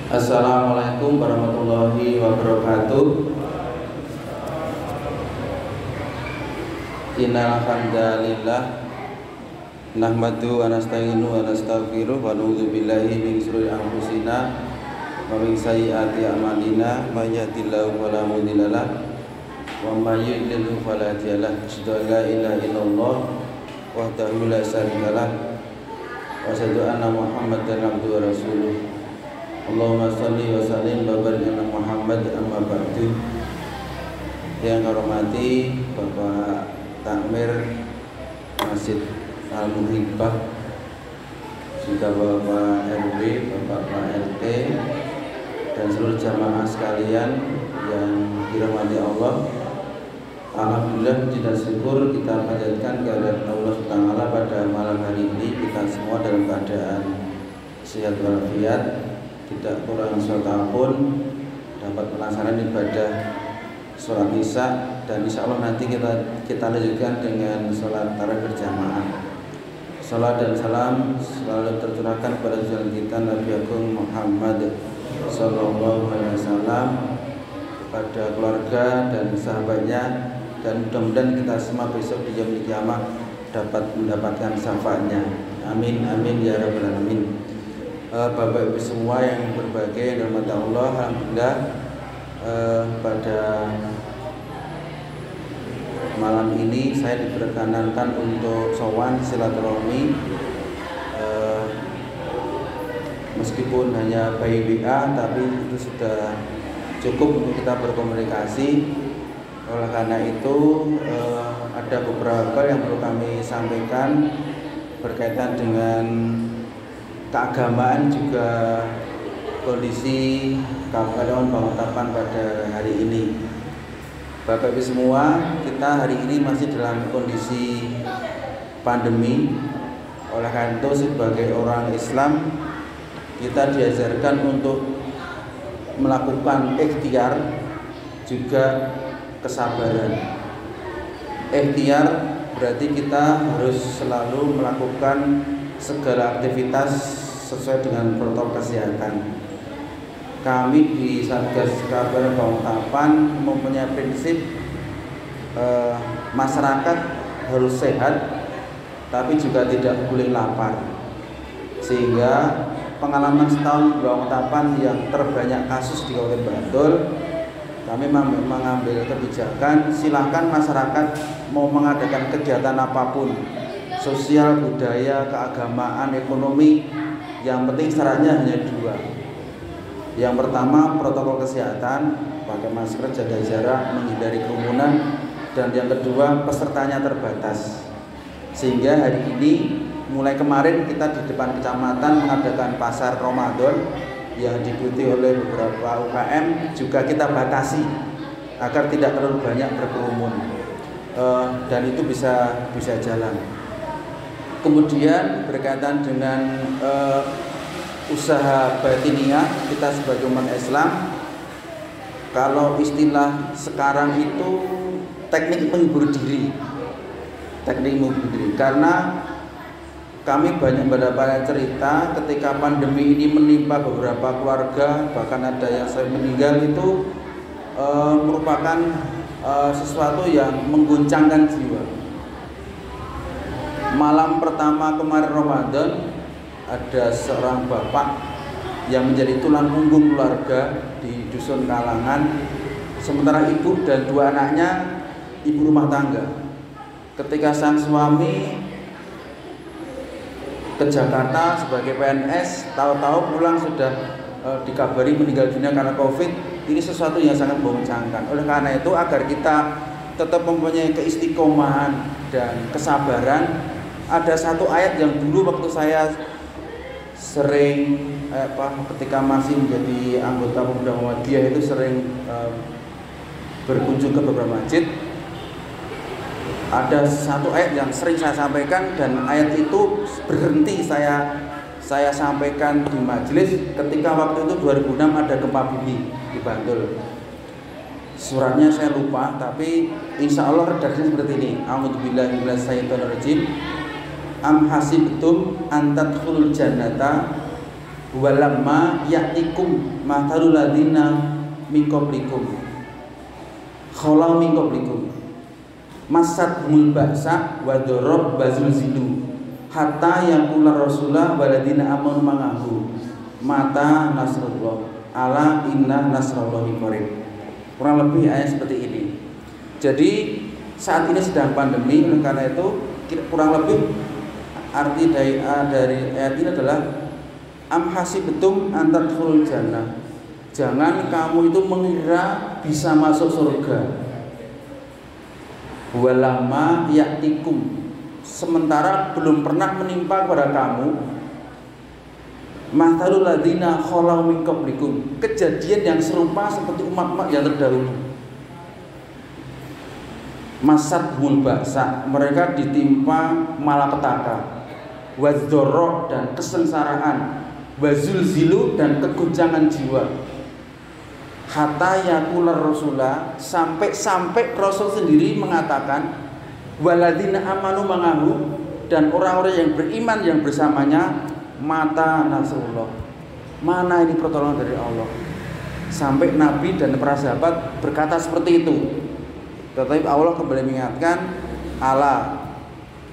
Assalamualaikum warahmatullahi wabarakatuh. Innal hamdalillah nahmadu wa nasta'inu wa nastaghfiruh wa na'udzu billahi min shururi anfusina wa min sayyiati a'malina may yahdihillahu fala mudilla lahu wa may yudlil fala hadiya lahu. Asyhadu an la ilaha illallah wahdahu la syarika lahu wa asyhadu anna Muhammadan abduhu wa rasuluh. Allahumma sholli wa sallim wa barik ala Muhammad amma ba'du. Yang hormati Bapak Takmir Masjid Al-Muhibbah, juga Bapak RW, Bapak RT, dan seluruh jamaah sekalian yang dirahmati Allah. Alhamdulillah, puji dan syukur kita panjatkan kehadirat Allah Ta'ala pada malam hari ini. Kita semua dalam keadaan sehat walafiat, tidak kurang suatu apapun, dapat melaksanakan ibadah sholat isya, dan insya Allah nanti kita lanjutkan dengan sholat tarawih berjamaah. Salat dan salam selalu tercurahkan kepada junjungan kita Nabi Agung Muhammad Sallallahu Alaihi Wasallam, kepada keluarga dan sahabatnya, dan mudah-mudahan kita semua besok di yaumul kiamah dapat mendapatkan syafaatnya. Amin amin ya rabbal alamin. Bapak Ibu semua yang berbahagia, yang dirahmati Allah, alhamdulillah pada malam ini saya diperkenankan untuk sowan silaturahmi, meskipun hanya by WA, tapi itu sudah cukup untuk kita berkomunikasi. Oleh karena itu ada beberapa yang perlu kami sampaikan berkaitan dengan keagamaan, juga kondisi Kabupaten Bangkalan pada hari ini. Bapak Ibu semua, kita hari ini masih dalam kondisi pandemi. Oleh karena itu sebagai orang Islam, kita diajarkan untuk melakukan ikhtiar, juga kesabaran. Ikhtiar berarti kita harus selalu melakukan segala aktivitas sesuai dengan protokol kesehatan. Kami di Satgas Kabupaten Bangkalan mempunyai prinsip masyarakat harus sehat, tapi juga tidak boleh lapar. Sehingga pengalaman setahun Bangkalan yang terbanyak kasus di Kabupaten Bantul, kami mengambil kebijakan silakan masyarakat mau mengadakan kegiatan apapun, sosial, budaya, keagamaan, ekonomi, yang penting syaratnya hanya dua. Yang pertama, protokol kesehatan, pakai masker, jaga jarak, menghindari kerumunan, dan yang kedua, pesertanya terbatas. Sehingga hari ini, mulai kemarin kita di depan kecamatan mengadakan pasar Ramadan yang diikuti oleh beberapa UKM, juga kita batasi agar tidak terlalu banyak berkerumun, dan itu bisa jalan. Kemudian berkaitan dengan usaha batiniah kita sebagai umat Islam, kalau istilah sekarang itu teknik menghibur diri, karena kami banyak mendapatkan cerita ketika pandemi ini menimpa beberapa keluarga, bahkan ada yang saya meninggal, itu merupakan sesuatu yang mengguncangkan jiwa. Malam pertama kemarin Ramadan, ada seorang bapak yang menjadi tulang punggung keluarga di Dusun Kalangan, sementara ibu dan dua anaknya ibu rumah tangga. Ketika sang suami ke Jakarta sebagai PNS, tahu-tahu pulang sudah dikabari meninggal dunia karena COVID. Ini sesuatu yang sangat menguncangkan. Oleh karena itu, agar kita tetap mempunyai keistiqomahan dan kesabaran, ada satu ayat yang dulu waktu saya sering ketika masih menjadi anggota Pemuda Muhammadiyah itu sering berkunjung ke beberapa masjid. Ada satu ayat yang sering saya sampaikan, dan ayat itu berhenti saya sampaikan di majelis ketika waktu itu 2006 ada gempa bumi di Bantul. Suratnya saya lupa, tapi insya Allah redaksinya seperti ini. A'udzubillahi minasyaitonirrajim. Am hasibtum an tadkhulul jannata walamma ya'tikum mathalul ladzina min qablikum khalau min qablikum masathumul ba'sa wa darab bazulzilu hatta yaqula rasulullah waladina amanu ma'ahu mata nasrullah ala inna nasrallahi qarib. Kurang lebih ayat seperti ini. Jadi saat ini sedang pandemi, oleh karena itu kurang lebih arti dari ayat ini adalah am hasibtum an tadkhulul jannah. Jangan kamu itu mengira bisa masuk surga. Walama ya'tikum, sementara belum pernah menimpa kepada kamu mathalul ladzina khalau min qablikum, kejadian yang serupa seperti umat-umat yang terdahulu. Masathumul ba'sa, mereka ditimpa malapetaka, wadzarra dan kesengsaraan, wazulzilu dan keguncangan jiwa. Hatta yaqular rasulah, sampai Rasul sendiri mengatakan waladzina amanu ma'ahu, dan orang-orang yang beriman yang bersamanya, mata nasrullah, mana ini pertolongan dari Allah. Sampai Nabi dan para sahabat berkata seperti itu. Tetapi Allah kembali mengingatkan, ala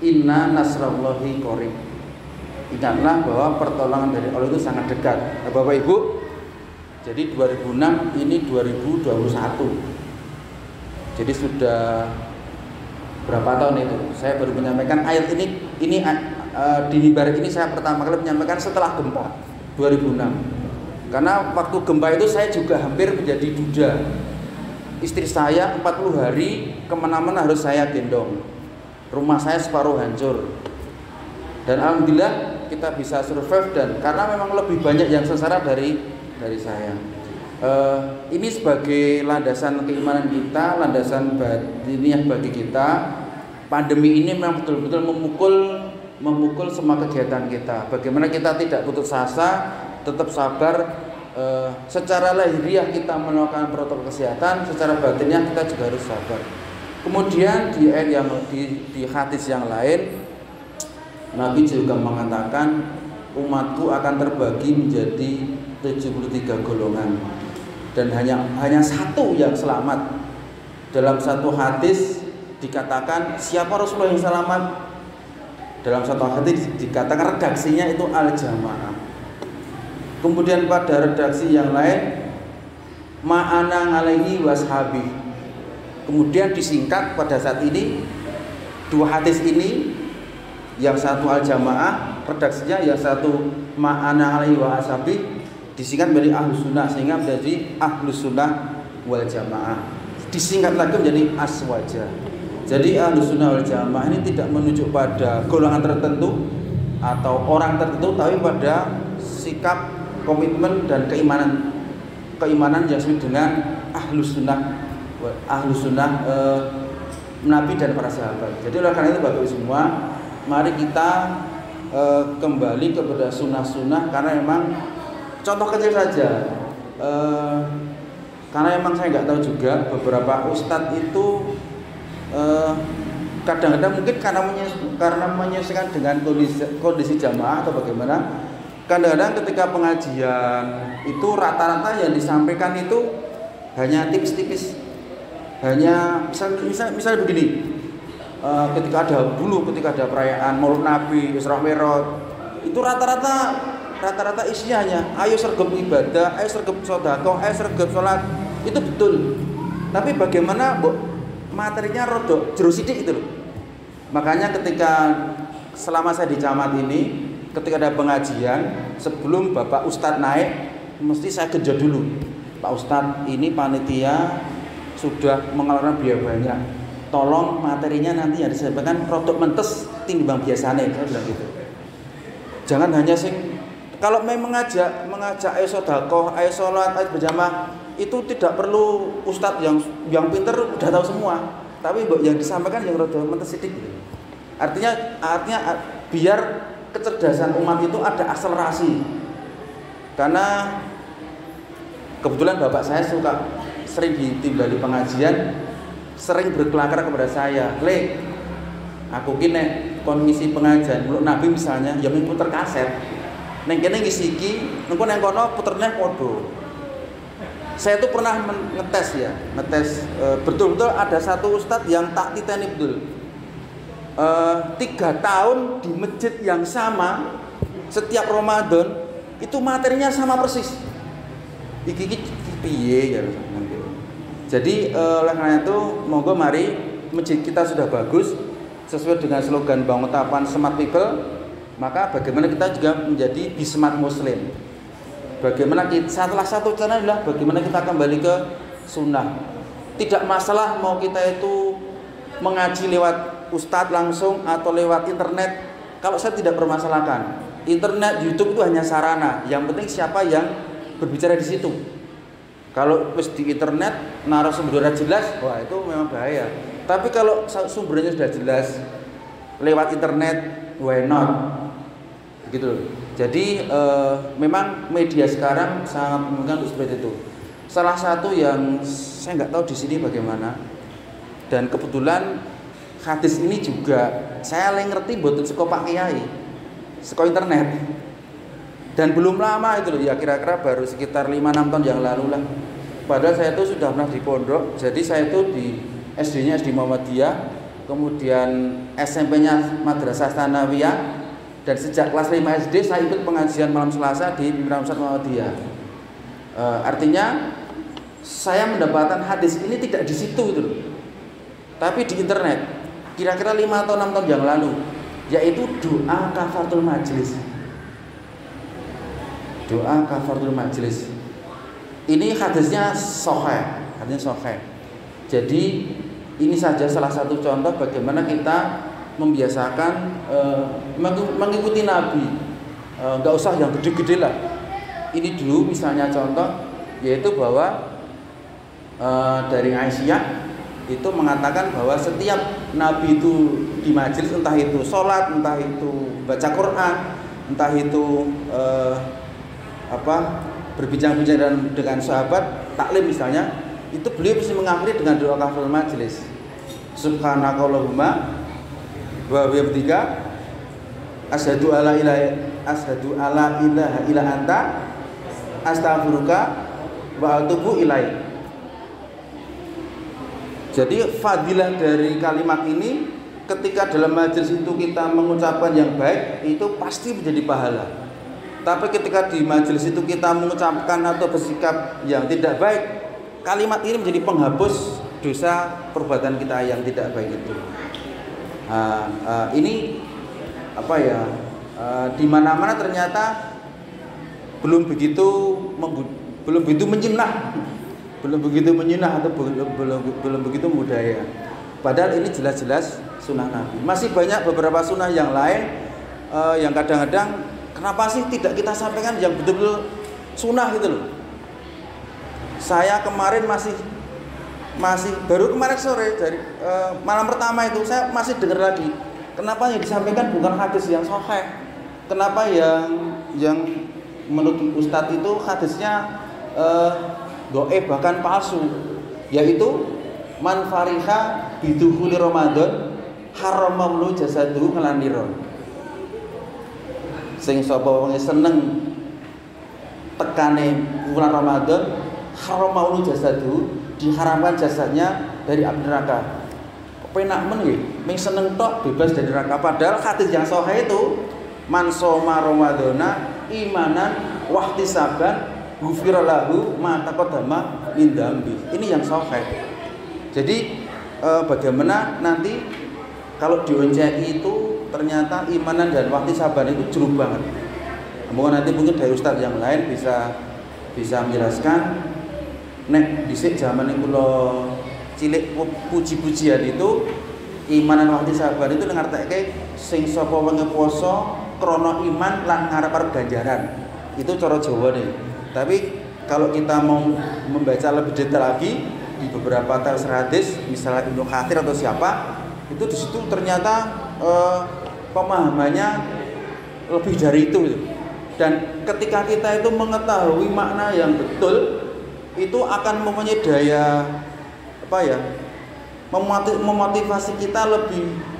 inna nasrallahi qarib. Ingatlah bahwa pertolongan dari Allah itu sangat dekat. Nah, Bapak Ibu, jadi 2006 ini 2021. Jadi sudah berapa tahun itu? Saya baru menyampaikan ayat ini di mimbar ini saya pertama kali menyampaikan setelah gempa 2006. Karena waktu gempa itu saya juga hampir menjadi duda. Istri saya 40 hari kemana-mana harus saya gendong. Rumah saya separuh hancur. Dan alhamdulillah kita bisa survive, dan karena memang lebih banyak yang sengsara dari saya. Ini sebagai landasan keimanan kita, landasan batiniah bagi kita. Pandemi ini memang betul-betul memukul semua kegiatan kita. Bagaimana kita tidak putus asa, tetap sabar. Secara lahiriah kita melakukan protokol kesehatan, secara batinnya kita juga harus sabar. Kemudian di ayat yang di hadis yang lain, Nabi juga mengatakan umatku akan terbagi menjadi 73 golongan dan hanya satu yang selamat. Dalam satu hadis dikatakan siapa Rasulullah yang selamat? Dalam satu hadis dikatakan redaksinya itu al-jamaah. Kemudian pada redaksi yang lain ma'ana alaihi washabi. Kemudian disingkat pada saat ini dua hadis ini, yang satu al-jamaah redaksinya, yang satu ma'ana alaihi washabi, disingkat menjadi ahlus sunnah, sehingga menjadi ahlus sunnah wal jamaah. Disingkat lagi menjadi aswaja. Jadi ahlus sunnah wal jamaah ini tidak menunjuk pada golongan tertentu atau orang tertentu, tapi pada sikap, komitmen dan keimanan yang disebut dengan ahlus sunnah Nabi dan para sahabat. Jadi oleh karena itu Bapak Ibu semua, mari kita kembali kepada sunnah-sunnah, karena memang contoh kecil saja, karena memang saya nggak tahu juga, beberapa ustadz itu kadang-kadang mungkin karena menyesuaikan dengan kondisi jamaah atau bagaimana, kadang-kadang ketika pengajian itu rata-rata yang disampaikan itu hanya tipis-tipis, hanya misalnya begini, ketika ada perayaan Maulid Nabi, Isra Mi'raj, itu rata-rata isinya hanya ayo sergap ibadah, ayo sergap sedekah, ayo sergap sholat. Itu betul, tapi bagaimana materinya rodok jero sithik itu loh. Makanya selama saya di camat ini, ketika ada pengajian, sebelum Bapak Ustadz naik, mesti saya genjot dulu. Pak Ustadz, ini panitia sudah mengeluarkan biaya banyak. Tolong materinya nanti yang disampaikan rodok mentes timbang biasanya, saya bilang gitu. Jangan hanya kalau memang mengajak ayo sedekah, ayo sholat, ayo berjamaah, itu tidak perlu Ustadz yang pinter udah tahu semua. Tapi yang disampaikan yang rodok mentes sedikit. Artinya biar kecerdasan umat itu ada akselerasi. Karena kebetulan bapak saya sering ditimbali pengajian, sering berkelakar kepada saya, "Le, aku kini kon ngisi pengajian Maulid Nabi misalnya, ya puter kaset. Neng kene ngisi iki, nengko neng kono puterne padha. Saya tuh pernah ngetes ya, betul-betul ada satu ustadz yang tak titeni betul. 3 tahun di masjid yang sama, setiap Ramadan itu materinya sama persis. Iki piye ya. Jadi oleh karena itu monggo mari, masjid kita sudah bagus sesuai dengan slogan Banguntapan Smart People, maka bagaimana kita juga menjadi Be Smart Muslim. Bagaimana kita, salah satu cara adalah bagaimana kita kembali ke sunnah. Tidak masalah mau kita itu mengaji lewat ustadz langsung atau lewat internet. Kalau saya tidak permasalahkan, internet, YouTube itu hanya sarana. Yang penting siapa yang berbicara di situ. Kalau di internet narasumbernya jelas, wah itu memang bahaya. Tapi kalau sumbernya sudah jelas lewat internet, why not? Gitu. Jadi memang media sekarang sangat memungkinkan untuk seperti itu. Salah satu yang saya nggak tahu di sini bagaimana, dan kebetulan hadis ini juga saya ngerti buat seko Pak Kiai, seko internet, dan belum lama itu loh ya, kira-kira baru sekitar 5-6 tahun yang lalu lah. Padahal saya itu sudah pernah di pondok, jadi saya itu di SD-nya SD Muhammadiyah, kemudian SMP-nya Madrasah Tsanawiyah. Dan sejak kelas 5 SD saya ikut pengajian malam Selasa di Pimpinan Pusat Muhammadiyah. Artinya saya mendapatkan hadis ini tidak di situ itu loh, tapi di internet. Kira-kira 5 atau 6 tahun yang lalu, yaitu doa kafaratul majlis. Doa kafaratul majlis. Ini hadisnya sahih, Jadi ini saja salah satu contoh bagaimana kita membiasakan mengikuti Nabi, nggak usah yang gede-gede lah. Ini dulu misalnya contoh, yaitu bahwa dari Aisyah itu mengatakan bahwa setiap Nabi itu di majelis, entah itu sholat, entah itu baca Quran, entah itu berbincang-bincang dengan sahabat, taklim misalnya, itu beliau mesti mengakhiri dengan doa kafaratul majelis. Subhanakallahumma wa bihamdika asyhadu alla ilaha illa anta astaghfiruka wa atubu ilaik. Jadi fadilah dari kalimat ini, ketika dalam majelis itu kita mengucapkan yang baik, itu pasti menjadi pahala. Tapi ketika di majelis itu kita mengucapkan atau bersikap yang tidak baik, kalimat ini menjadi penghapus dosa perbuatan kita yang tidak baik itu. Ini di mana-mana ternyata belum begitu menyenah, atau belum begitu budaya. Padahal ini jelas-jelas sunnah Nabi. Masih banyak beberapa sunnah yang lain yang kadang-kadang kenapa sih tidak kita sampaikan yang betul-betul sunnah gitu loh. Saya kemarin masih baru kemarin sore dari malam pertama itu saya masih dengar lagi, kenapa yang disampaikan bukan hadis yang sahih, kenapa yang menurut Ustadz itu hadisnya dhaif bahkan palsu, yaitu man fariha bidukhuli Ramadan haramamlu jasadu ngelaniron. Sing sapa wong seneng tekane bulan Ramadan haramamlu jasadu, diharamkan jasadnya dari api neraka. Penak men nggih, ming seneng tok bebas dari neraka. Padahal hadis yang sahih itu man shoma ramadhana imanan wahtisaban ghufira lahu ma taqaddama min dzambi. Ini yang sahih. Jadi bagaimana nanti kalau di ONCI itu ternyata imanan dan wahtisaban itu jeruk banget. Nanti mungkin dari ustaz yang lain bisa menjelaskan. Nek dhisik zaman kula cilik puji-pujian itu iman dan wahtisaban itu ngarteke sing sapa wengi poso krana iman lan ngarep-arep ganjaran. Itu cara Jawa nih. Tapi kalau kita mau membaca lebih detail lagi di beberapa tafsir hadis, misalnya Ibnu Katsir atau siapa, itu di situ ternyata pemahamannya lebih dari itu. Dan ketika kita itu mengetahui makna yang betul, itu akan mempunyai daya memotivasi kita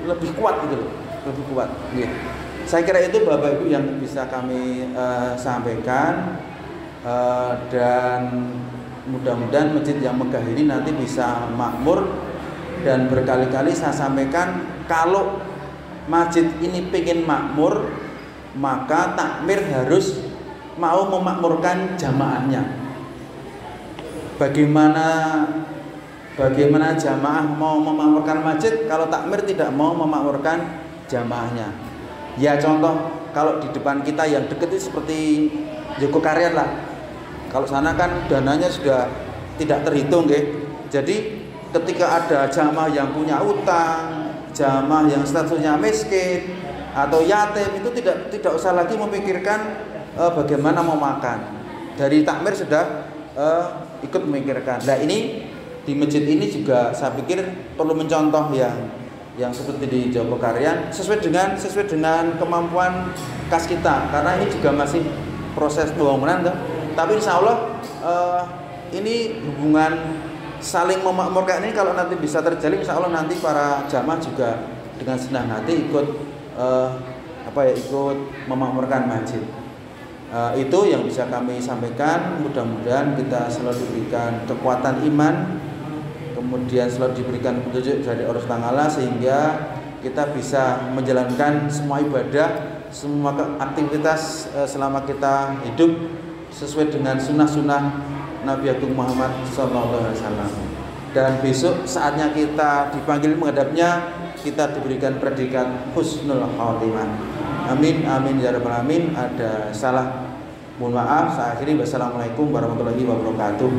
lebih kuat gitu loh, lebih kuat. Gitu. Saya kira itu Bapak Ibu yang bisa kami sampaikan, dan mudah-mudahan masjid yang megah ini nanti bisa makmur. Dan berkali-kali saya sampaikan, kalau masjid ini pengen makmur, maka takmir harus mau memakmurkan jamaahnya. Bagaimana jamaah mau memakmurkan masjid kalau takmir tidak mau memakmurkan jamaahnya? Ya contoh, kalau di depan kita yang deket itu seperti Jogokarian lah. Kalau sana kan dananya sudah tidak terhitung, jadi ketika ada jamaah yang punya utang, jamaah yang statusnya miskin atau yatim, itu tidak usah lagi memikirkan bagaimana mau makan. Dari takmir sudah ikut memikirkan. Nah ini di masjid ini juga saya pikir perlu mencontoh yang seperti di Jogokarian, sesuai dengan kemampuan kas kita, karena ini juga masih proses pembangunan, tapi insya Allah ini hubungan saling memakmurkan ini kalau nanti bisa terjalin, insya Allah nanti para jamaah juga dengan senang hati ikut ikut memakmurkan masjid. Itu yang bisa kami sampaikan. Mudah-mudahan kita selalu diberikan kekuatan iman, kemudian selalu diberikan petunjuk dari Allah Ta'ala, sehingga kita bisa menjalankan semua ibadah, semua aktivitas selama kita hidup sesuai dengan sunnah-sunnah Nabi Agung Muhammad SAW. Dan besok saatnya kita dipanggil menghadapnya, kita diberikan predikat husnul khotimah. Amin amin ya rabbal alamin. Ada salah, mohon maaf. Saya akhiri. Wassalamualaikum warahmatullahi wabarakatuh.